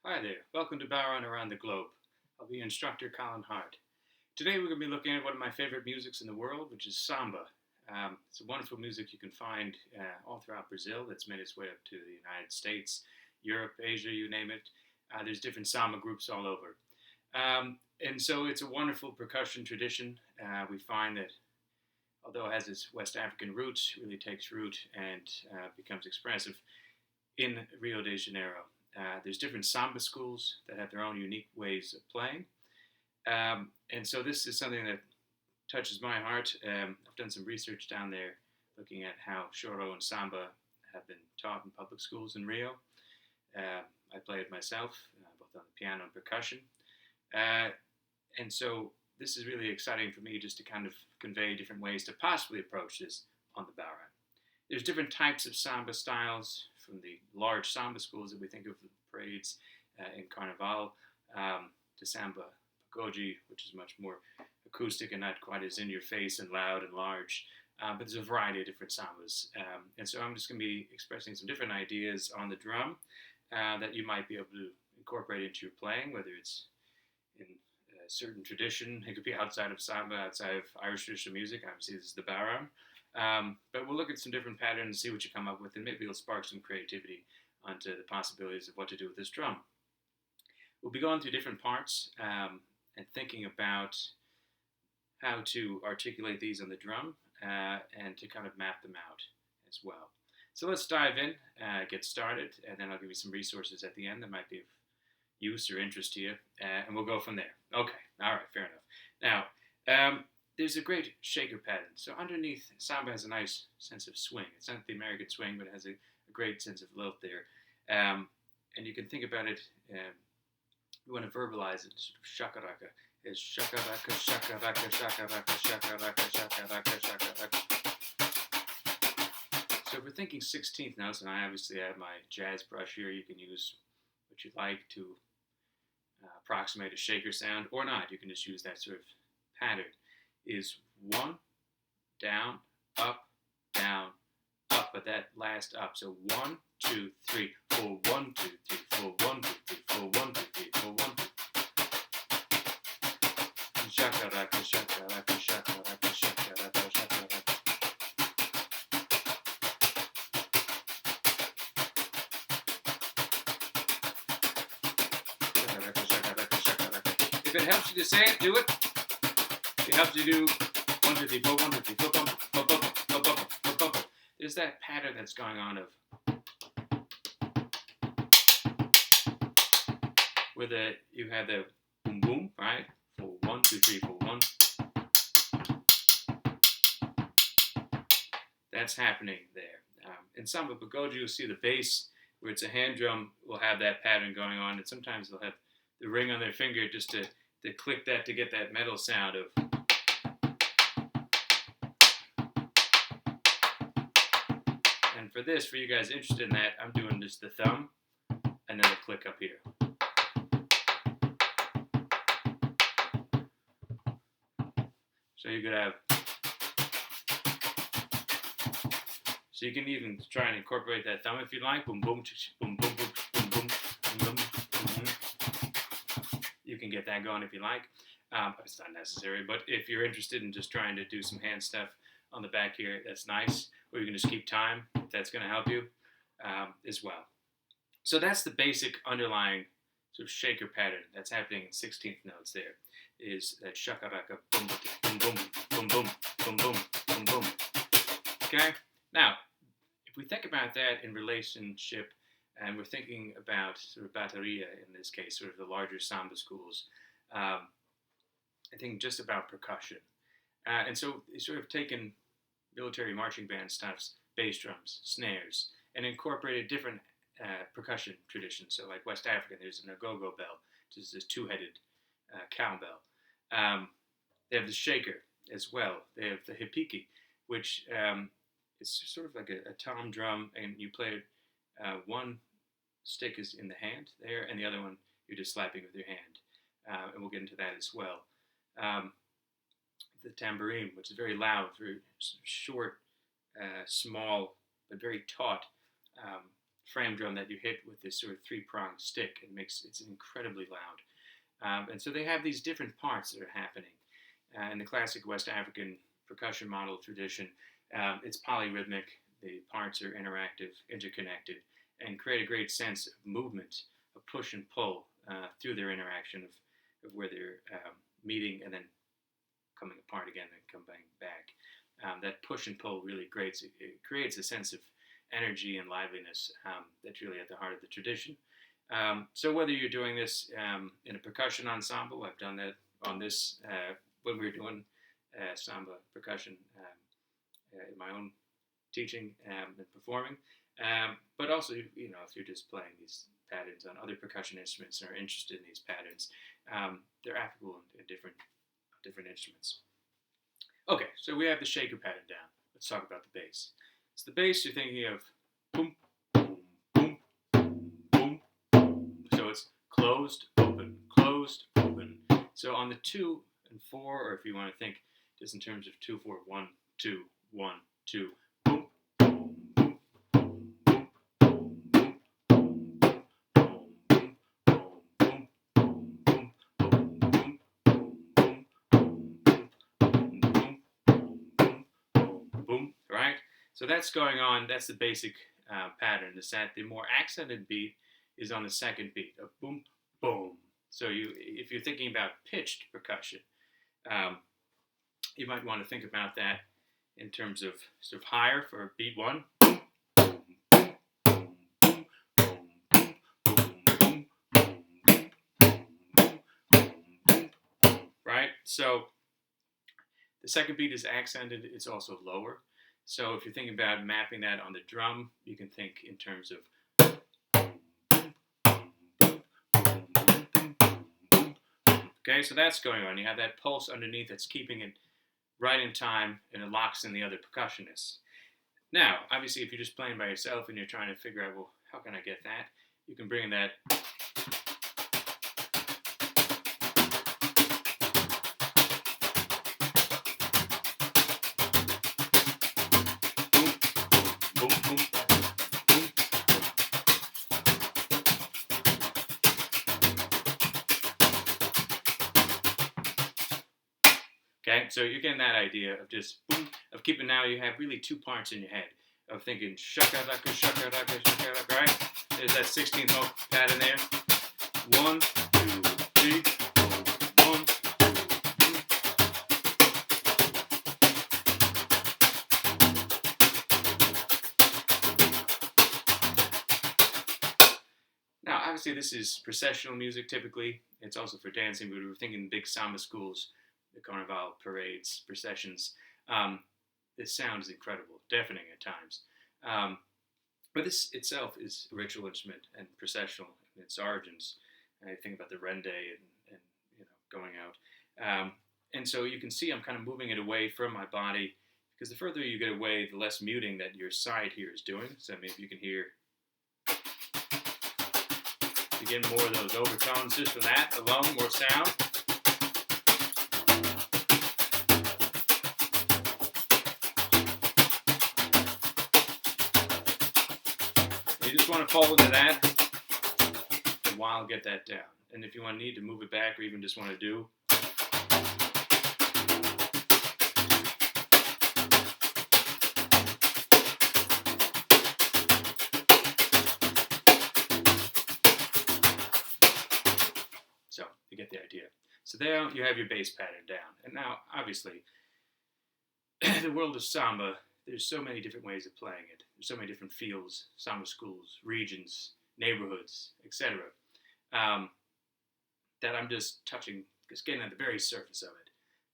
Hi there, welcome to Bodhrán Around the Globe. I'll be your instructor, Colin Hart. Today we're going to be looking at one of my favorite musics in the world, which is Samba. It's a wonderful music you can find all throughout Brazil that's made its way up to the United States, Europe, Asia, you name it. There's different Samba groups all over. And so it's a wonderful percussion tradition. We find that although it has its West African roots, it really takes root and becomes expressive in Rio de Janeiro. There's different samba schools that have their own unique ways of playing. And so this is something that touches my heart. I've done some research down there looking at how choro and samba have been taught in public schools in Rio. I play it myself, both on the piano and percussion. And so this is really exciting for me just to kind of convey different ways to possibly approach this on the Bodhrán. There's different types of samba styles, from the large samba schools that we think of the parades in Carnival, to samba pagode, which is much more acoustic and not quite as in your face and loud and large. But there's a variety of different sambas. And so I'm just going to be expressing some different ideas on the drum that you might be able to incorporate into your playing, whether it's in a certain tradition. It could be outside of samba, outside of Irish traditional music. Obviously, this is the Bodhrán. But we'll look at some different patterns and see what you come up with, and maybe it'll spark some creativity onto the possibilities of what to do with this drum. We'll be going through different parts and thinking about how to articulate these on the drum and to kind of map them out as well. So let's dive in, get started, and then I'll give you some resources at the end that might be of use or interest to you, and we'll go from there. Okay, all right, fair enough. Now, there's a great shaker pattern. So underneath, samba has a nice sense of swing. It's not the American swing, but it has a great sense of lilt there. And you can think about it, you want to verbalize it, sort of shakaraka. It's shakaraka, shakaraka, shakaraka, shakaraka, shakaraka, shakaraka. So if we're thinking 16th notes, and I obviously have my jazz brush here, you can use what you like to approximate a shaker sound, or not. You can just use that sort of pattern. Is 1, down, up, but that last up. So 1, 2, 3, 4, 1, 2, 3, 4, 1, 2, 3, 4, 1, 2, 3, 4, 1, 2. Shakaraka, shakaraka, shakaraka, shakaraka, shakaraka. Shakaraka, shakaraka, shakaraka. If it helps you to say it, do it. It helps you do 1, 2, 3, 4, 1, 2, 3, 4, bump, bump, bump, bump, bump, bump. There's that pattern that's going on of where you have the boom boom, right? 4, 1, 2, 3, 4, 1. That's happening there. In samba pagode, you'll see the bass where it's a hand drum will have that pattern going on, and sometimes they'll have the ring on their finger just to click that to get that metal sound of. And for this, for you guys interested in that, I'm doing just the thumb and then the click up here. So you could have. So you can even try and incorporate that thumb if you like. Boom, boom, boom, boom, boom, boom, boom, boom, boom, boom. You can get that going if you like. It's not necessary, but if you're interested in just trying to do some hand stuff on the back here, that's nice. Or you can just keep time, if that's going to help you as well. So that's the basic underlying sort of shaker pattern that's happening in 16th notes there, is that shakaraka, boom, boom, boom, boom, boom, boom, boom, boom, boom. Okay? Now, if we think about that in relationship, and we're thinking about sort of bateria in this case, sort of the larger samba schools, I think just about percussion. And so it's sort of taken military marching band stuffs, bass drums, snares, and incorporated different percussion traditions. So like West African, there's an agogo bell, which is this two-headed cowbell. They have the shaker as well. They have the hipiki, which is sort of like a tom drum, and you play it, one stick is in the hand there, and the other one you're just slapping with your hand. And we'll get into that as well. The tambourine, which is very loud, very short, small, but very taut frame drum that you hit with this sort of three-pronged stick. It's incredibly loud. And so they have these different parts that are happening. In the classic West African percussion model tradition, it's polyrhythmic. The parts are interactive, interconnected, and create a great sense of movement, of push and pull through their interaction of where they're meeting and then coming apart again and coming back. That push and pull really creates a sense of energy and liveliness that's really at the heart of the tradition. So whether you're doing this in a percussion ensemble, I've done that on this when we were doing samba percussion in my own teaching and performing, but also, you know, if you're just playing these patterns on other percussion instruments and are interested in these patterns, they're applicable in different instruments. Okay, so we have the shaker pattern down. Let's talk about the bass. So the bass, you're thinking of boom, boom, boom, boom, boom. So it's closed, open, closed, open. So on the 2 and 4, or if you want to think just in terms of 2, 4, 1, 2, 1, 2, boom, boom, boom, boom, boom, boom, boom, boom, boom, boom, boom, boom, boom, boom, right? So that's going on. That's the basic pattern. The more accented beat is on the second beat of boom, boom. So if you're thinking about pitched percussion, you might want to think about that in terms of sort of higher for beat 1. Right? So the second beat is accented. It's also lower. So if you're thinking about mapping that on the drum, you can think in terms of. Okay, so that's going on. You have that pulse underneath that's keeping it right in time, and it locks in the other percussionists. Now, obviously, if you're just playing by yourself and you're trying to figure out, well, how can I get that? You can bring in that. Boom, boom, boom. Okay, so you're getting that idea of just boom, of keeping. Now you have really 2 parts in your head of thinking shaka-laka, shaka-laka, shaka-laka, right? There's that 16th note pattern there. 1, 2, 3, 4, 1, 2. Now, obviously, this is processional music typically. It's also for dancing, but we're thinking big samba schools, the carnival parades, processions. This sound is incredible, deafening at times. But this itself is a ritual instrument and processional in its origins. And I think about the rende and you know, going out. And so you can see I'm kind of moving it away from my body, because the further you get away, the less muting that your side here is doing. So maybe you can hear, you get more of those overtones just from that alone, more sound. You just want to fall into that for a while, get that down. And if you need to move it back, or even just want to do. So you get the idea. So there you have your bass pattern down. And now, obviously, the world of samba, there's so many different ways of playing it. There's so many different fields, samba schools, regions, neighborhoods, etc. That I'm just getting at the very surface of it.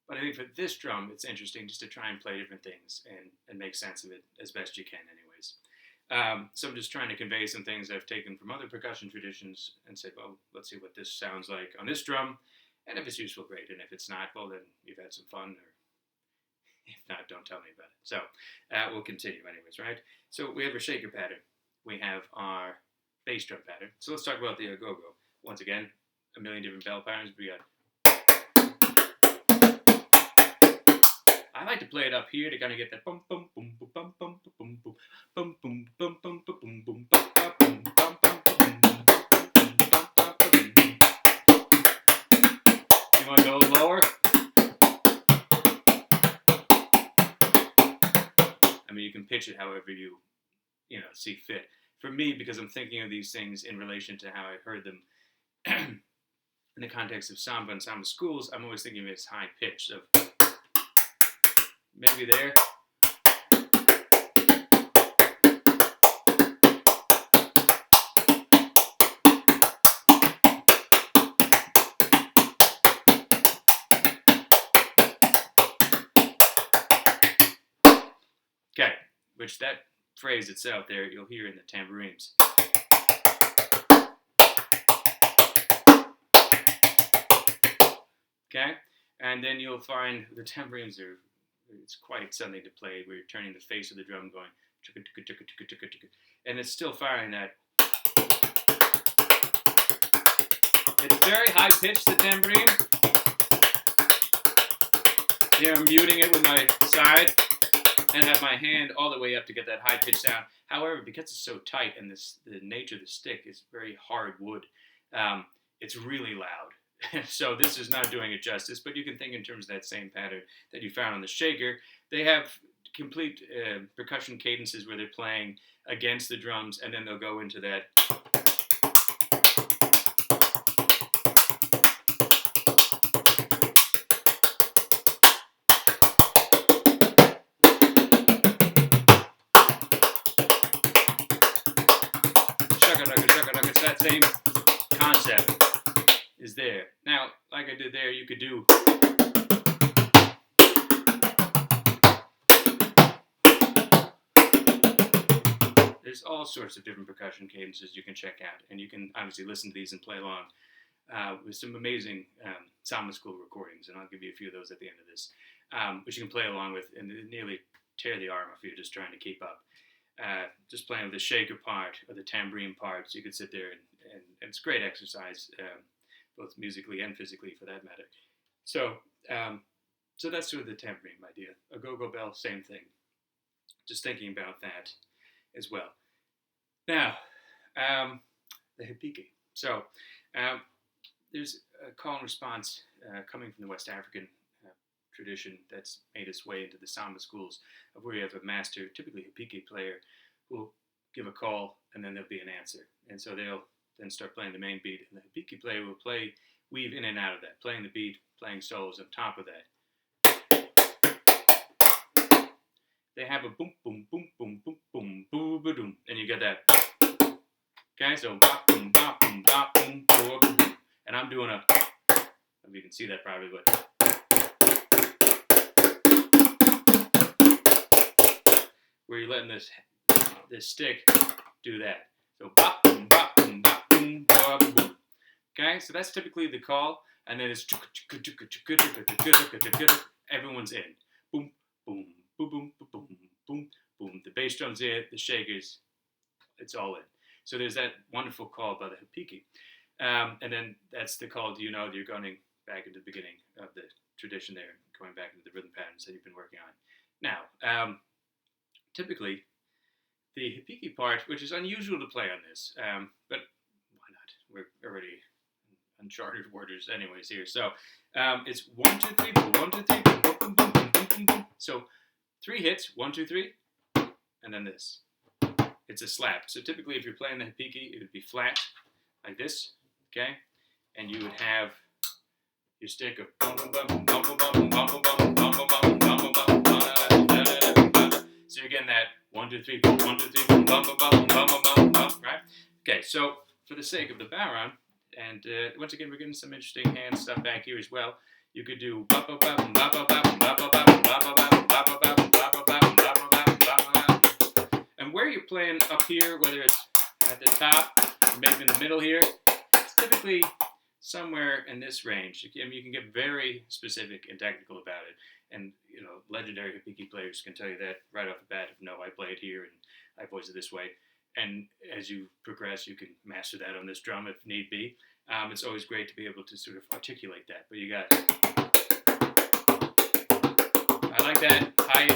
But I think for this drum, it's interesting just to try and play different things and make sense of it as best you can anyways. So I'm just trying to convey some things I've taken from other percussion traditions and say, well, let's see what this sounds like on this drum. And if it's useful, great. And if it's not, well, then you've had some fun, or if not, don't tell me about it. So we'll continue anyways, right? So we have our shaker pattern. We have our bass drum pattern. So let's talk about the go-go. Once again, a million different bell patterns. We got. I like to play it up here to kind of get that bum bum bum bum bum bum bum bum bum bum bum bum bum bum bum bum pitch it however you see fit. For me, because I'm thinking of these things in relation to how I heard them in the context of samba and samba schools, I'm always thinking of it as high pitched. So maybe there. Okay, which that phrase itself there, you'll hear in the tambourines. Okay, and then you'll find the tambourines it's quite something to play where you're turning the face of the drum going, and it's still firing that. It's very high pitched, the tambourine. I'm muting it with my side and have my hand all the way up to get that high pitched sound. However, because it's so tight and the nature of the stick is very hard wood, it's really loud. So this is not doing it justice, but you can think in terms of that same pattern that you found on the shaker. They have complete percussion cadences where they're playing against the drums, and then they'll go into that. That same concept is there. Now, like I did there, you could do. There's all sorts of different percussion cadences you can check out, and you can obviously listen to these and play along with some amazing samba school recordings, and I'll give you a few of those at the end of this, which you can play along with and nearly tear the arm off you just trying to keep up. Just playing with the shaker part or the tambourine part, so you could sit there and it's great exercise, both musically and physically for that matter. So that's sort of the tambourine idea. A go-go bell, same thing. Just thinking about that as well. Now, the hipiki. So there's a call and response coming from the West African tradition that's made its way into the samba schools, of where you have a master, typically a hipiki player, who will give a call and then there'll be an answer. And so they'll then start playing the main beat, and the hipiki player will weave in and out of that, playing the beat, playing solos on top of that. They have a boom, boom, boom, boom, boom, boom, boom, boom, and you get that. Okay, so bop, boom, bop, boom, bop, boom, boom, boom, and I'm doing I don't know if you can see that probably, but where you're letting this stick do that. So bop, boom, bop, boom, bop, boom, bop, boom. Okay, so that's typically the call, and then it's everyone's in. Boom, boom, boom, boom, boom, boom, boom. The bass drum's in, the shakers, it's all in. So there's that wonderful call by the hipiki. And then that's the call, do you know, that you're going back into the beginning of the tradition there, going back into the rhythm patterns that you've been working on. Now, typically, the hipiki part, which is unusual to play on this, but why not? We're already in uncharted waters anyways here. So it's 1, 2, 3, boom, 1, 2, 3, boom, boom, boom, boom, boom, boom, boom. So 3 hits, 1, 2, 3, and then this. It's a slap. So typically, if you're playing the hipiki, it would be flat, like this, okay? And you would have your stick of bum bum bum bum bum bum bum bum bum bum bum bum bum bum bum. So you're getting that 1, 2, 3, 4, 1, 2, 3, 4, bum bum bum bum bum bum, right? Okay, so for the sake of the Bodhrán, and once again we're getting some interesting hand stuff back here as well. You could do ba ba ba ba ba ba ba ba ba ba ba ba ba ba ba. And where you're playing up here, whether it's at the top or maybe in the middle here, it's typically somewhere in this range. I mean, you can get very specific and technical about it. And, legendary hipiki players can tell you that right off the bat. No, I play it here and I voice it this way. And as you progress, you can master that on this drum if need be. It's always great to be able to sort of articulate that. But you got, I like that high,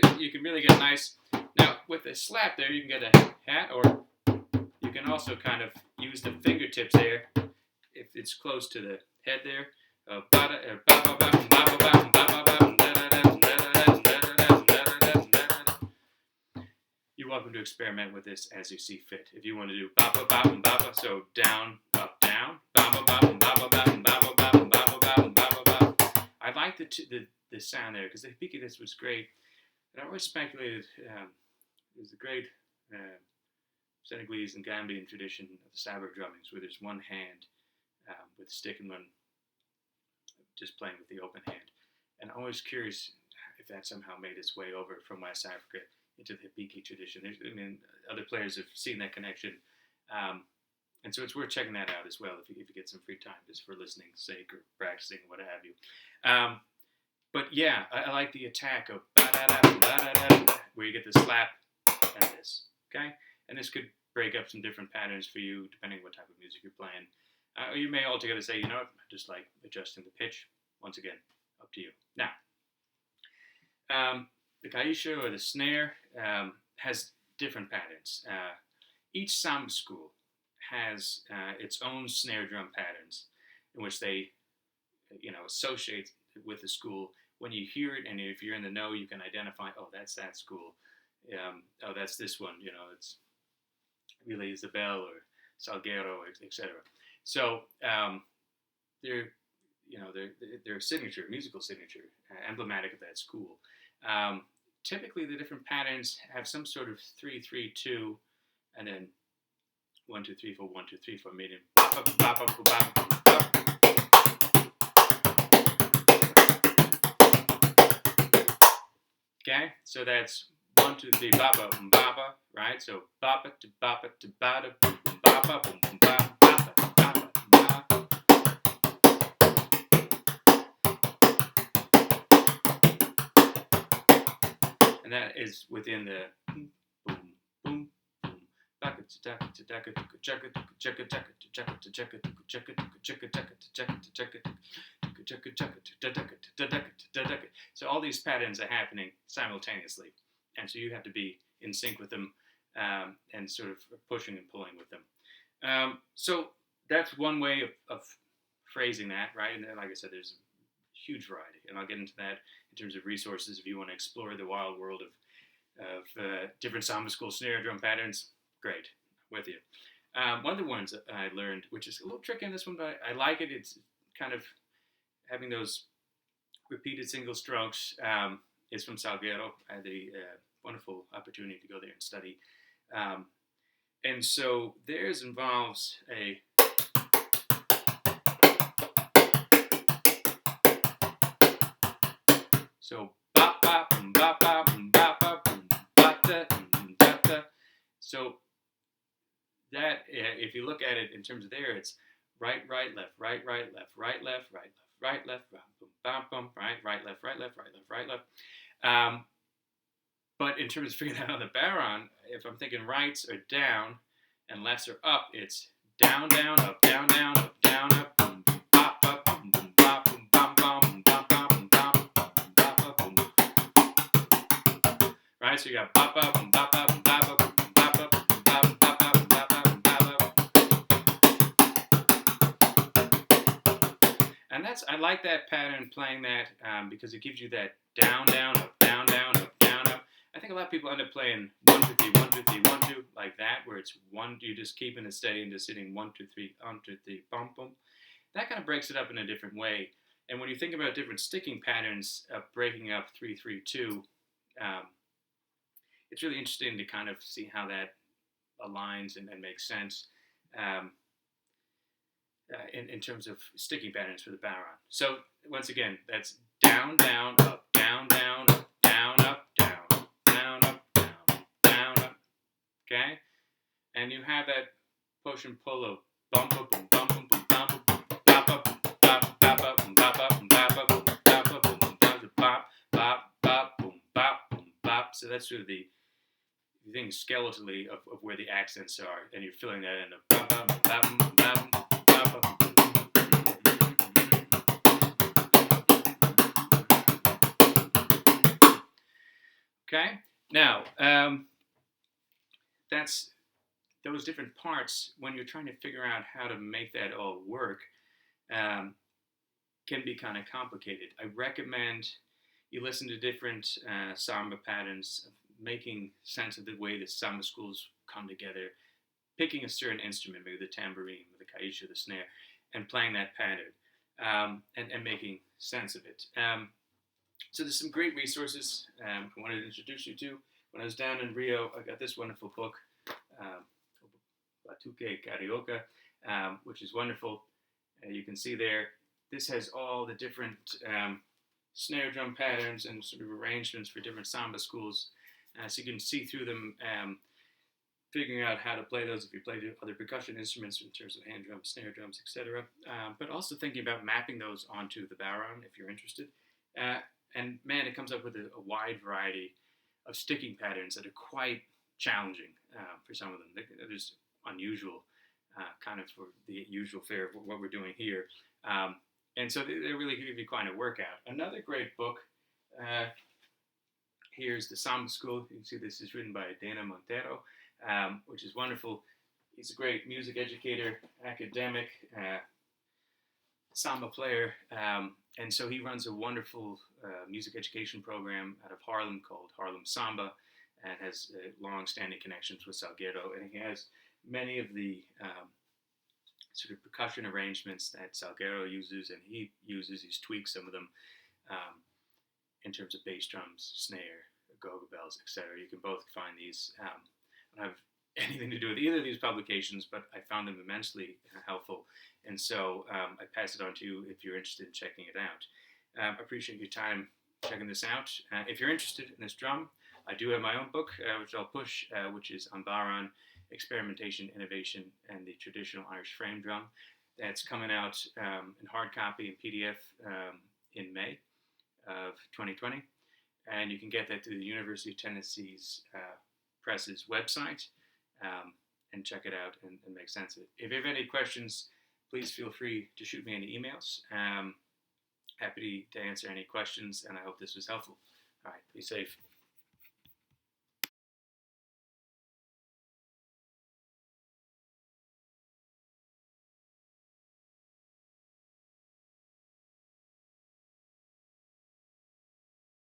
and you can really get nice. Now with a slap there, you can get a hat, or you can also kind of use the fingertips there if it's close to the head there You're welcome to experiment with this as you see fit. If you want to do baba baba baba, so down, up, down, baba baba baba baba baba baba baba baba baba baba. I like the sound there because the hibiki this was great. And I always speculated there's a great Senegalese and Gambian tradition of the Samba drummings, where there's one hand with the stick and one just playing with the open hand. And I'm always curious if that somehow made its way over from West Africa into the hibiki tradition. Other players have seen that connection. And so it's worth checking that out as well if you get some free time, just for listening's sake or practicing, what have you. But yeah, I like the attack of where you get the slap and this, okay? And this could break up some different patterns for you, depending on what type of music you're playing. Or you may altogether say, you know what, I just like adjusting the pitch. Once again, up to you. Now, the kaisha or the snare has different patterns. Each Samba school has its own snare drum patterns in which they, associate with the school. When you hear it, and if you're in the know, you can identify, oh, that's that school. Oh, that's this one. It's really Isabel or Salguero, etc. So their signature, musical signature, emblematic of that school. Typically, the different patterns have some sort of 3-3-2, and then 1-2-3-4, 1-2-3-4, meaning. Okay, so that's 1-2-3, baba, baba, right? So baba to baba to bada, baba, baba, baba, baba, baba. And that is within the boom, boom, boom, boom. So all these patterns are happening simultaneously, and so you have to be in sync with them and sort of pushing and pulling with them. So that's one way of phrasing that, right? And then, like I said, there's a huge variety, and I'll get into that in terms of resources if you want to explore the wild world of different Samba school snare drum patterns. Great, with you. One of the ones that I learned, which is a little tricky in this one, but I like it. It's kind of having those repeated single strokes. Is from Salguero. I had the wonderful opportunity to go there and study. And so theirs involves a so ba ba ba ba ba ba ba da da da. So that if you look at it in terms of there, it's right, right, left, right, right, left, right, left, right, left, right, left, bum, bum, right, right, left, right, left, right, left, right, left. But in terms of figuring out on the Bodhrán, if I'm thinking rights are down and lefts are up, it's down, down, up, down, down, up, down, up, boom, bop, up, boom, boom, bop, boom, bom, bom, bop, bom, bop, bop, boom. Right, so you got bop, up, boom, bop, up, boom, bop, up, boom, bop, up, boom, bop, bop, bop, boom, bop, up, boom, bop, up. And I like that pattern, playing that, because it gives you that down, down, up, down, down, up, down, up. I think a lot of people end up playing 1, 2, 3, 1, 2, 3, 1, 2, like that, where it's one, you're just keeping it steady and just hitting 1, 2, 3, 1, 2, 3, bum, bum. That kind of breaks it up in a different way. And when you think about different sticking patterns of breaking up 3, 3, 2, it's really interesting to kind of see how that aligns and makes sense in terms of sticking patterns for the Bodhrán. So once again, that's down, down, up, down, down, up, down, up, down. Okay, and you have that push and pull of bump up, boom, bump up, boom, bump up, boom, bop up, bop, bop up, boom, bop up, boom, bop up, boom, bop up, boom, bop, bop, bop, boom, bop, boom, bop. So that's sort of the thing skeletally of where the accents are, and you're filling that in. Bop, bop, bop, bop, bop, bop. Okay, now. That's those different parts when you're trying to figure out how to make that all work. can be kind of complicated. I recommend you listen to different samba patterns, making sense of the way the samba schools come together, picking a certain instrument, maybe the tambourine, the caixa, the snare, and playing that pattern, and making sense of it. So there's some great resources I wanted to introduce you to. When I was down in Rio, I got this wonderful book, Batuque Carioca, which is wonderful. You can see there, this has all the different snare drum patterns and sort of arrangements for different samba schools. So you can see through them, figuring out how to play those if you play other percussion instruments in terms of hand drums, snare drums, etc. But also thinking about mapping those onto the bodhrán if you're interested. And man, it comes up with a wide variety of sticking patterns that are quite challenging for some of them. They're just unusual, kind of for the usual fare of what we're doing here. And so they really give you quite a workout. Another great book, here's the Samba School. You can see this is written by Dana Montero, which is wonderful. He's a great music educator, academic, samba player, and so he runs a wonderful music education program out of Harlem called Harlem Samba, and has long-standing connections with Salguero, and he has many of the sort of percussion arrangements that Salguero uses, and he tweaks some of them in terms of bass drums, snare, go-go bells, etc. You can both find these. I don't have anything to do with either of these publications, but I found them immensely helpful, and so I pass it on to you if you're interested in checking it out. I appreciate your time checking this out. If you're interested in this drum, I do have my own book, which I'll push, which is on Bodhrán, Experimentation, Innovation, and the Traditional Irish Frame Drum. That's coming out in hard copy and PDF in May of 2020. And you can get that through the University of Tennessee's Press's website, and check it out and make sense of it. If you have any questions, please feel free to shoot me any emails. Happy to answer any questions, and I hope this was helpful. All right, be safe.